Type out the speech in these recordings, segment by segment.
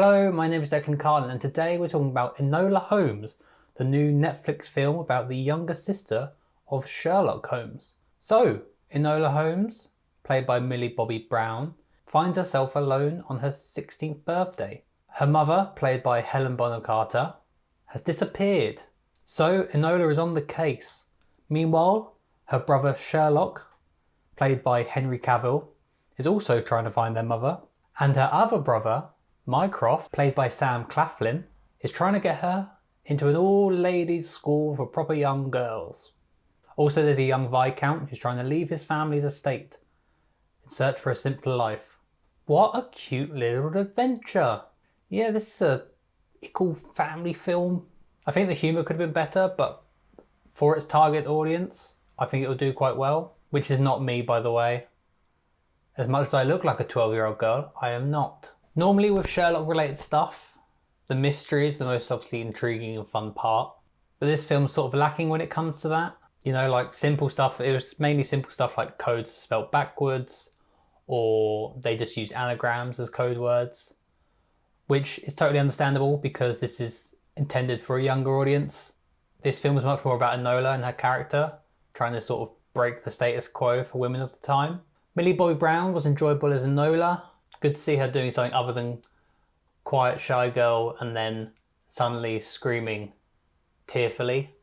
Hello, my name is Declan Carlin and today we're talking about Enola Holmes, the new Netflix film about the younger sister of Sherlock Holmes. So, Enola Holmes, played by Millie Bobby Brown, finds herself alone on her 16th birthday. Her mother, played by Helen Bonham Carter, has disappeared. So Enola is on the case. Meanwhile, her brother Sherlock, played by Henry Cavill, is also trying to find their mother. And her other brother, Mycroft, played by Sam Claflin, is trying to get her into an all-ladies school for proper young girls. Also there's a young Viscount who's trying to leave his family's estate in search for a simpler life. What a cute little adventure. Yeah, this is a equal family film. I think the humour could have been better, but for its target audience, I think it'll do quite well. Which is not me, by the way. As much as I look like a 12-year-old girl, I am not. Normally with Sherlock related stuff, the mystery is the most obviously intriguing and fun part. But this film's sort of lacking when it comes to that. You know, like simple stuff, it was mainly simple stuff like codes spelled backwards, or they just use anagrams as code words. Which is totally understandable because this is intended for a younger audience. This film is much more about Enola and her character, trying to sort of break the status quo for women of the time. Millie Bobby Brown was enjoyable as Enola. Good to see her doing something other than quiet shy girl and then suddenly screaming tearfully,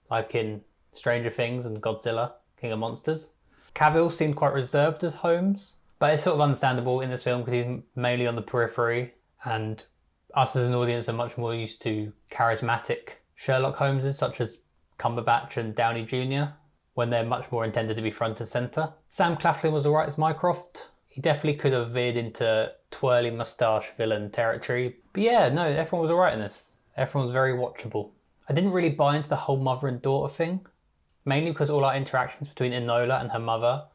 like in Stranger Things and Godzilla, King of Monsters. Cavill seemed quite reserved as Holmes, but it's sort of understandable in this film because he's mainly on the periphery and us as an audience are much more used to charismatic Sherlock Holmeses such as Cumberbatch and Downey Jr. when they're much more intended to be front and centre. Sam Claflin was alright as Mycroft. He definitely could have veered into twirly moustache villain territory. But yeah, no, everyone was alright in this. Everyone was very watchable. I didn't really buy into the whole mother and daughter thing, mainly because all our interactions between Enola and her mother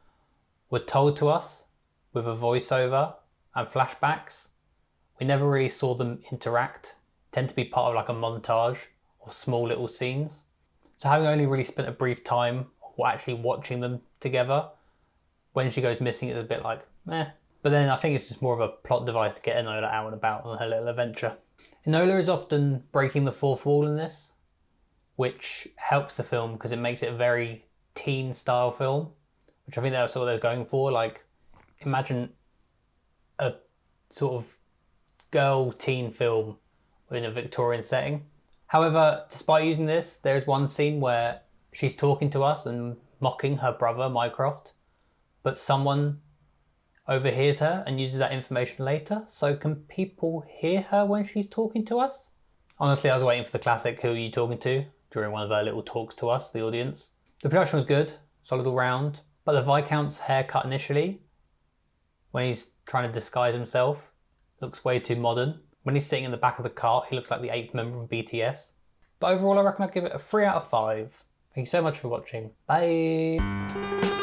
were told to us with a voiceover and flashbacks. We never really saw them interact, tend to be part of like a montage or small little scenes. So having only really spent a brief time actually watching them together, when she goes missing it's a bit like, eh. But then I think it's just more of a plot device to get Enola out and about on her little adventure. Enola is often breaking the fourth wall in this, which helps the film because it makes it a very teen style film, which I think that's what they're going for. Like, imagine a sort of girl teen film in a Victorian setting. However, despite using this, there's one scene where she's talking to us and mocking her brother, Mycroft, but someone overhears her and uses that information later. So can people hear her when she's talking to us? Honestly, I was waiting for the classic "Who are you talking to?" during one of her little talks to us, the audience. The production was good, solid all round, but the Viscount's haircut initially, when he's trying to disguise himself, looks way too modern. When he's sitting in the back of the cart, he looks like the 8th member of BTS. But overall, I reckon I'd give it a 3 out of 5. Thank you so much for watching. Bye!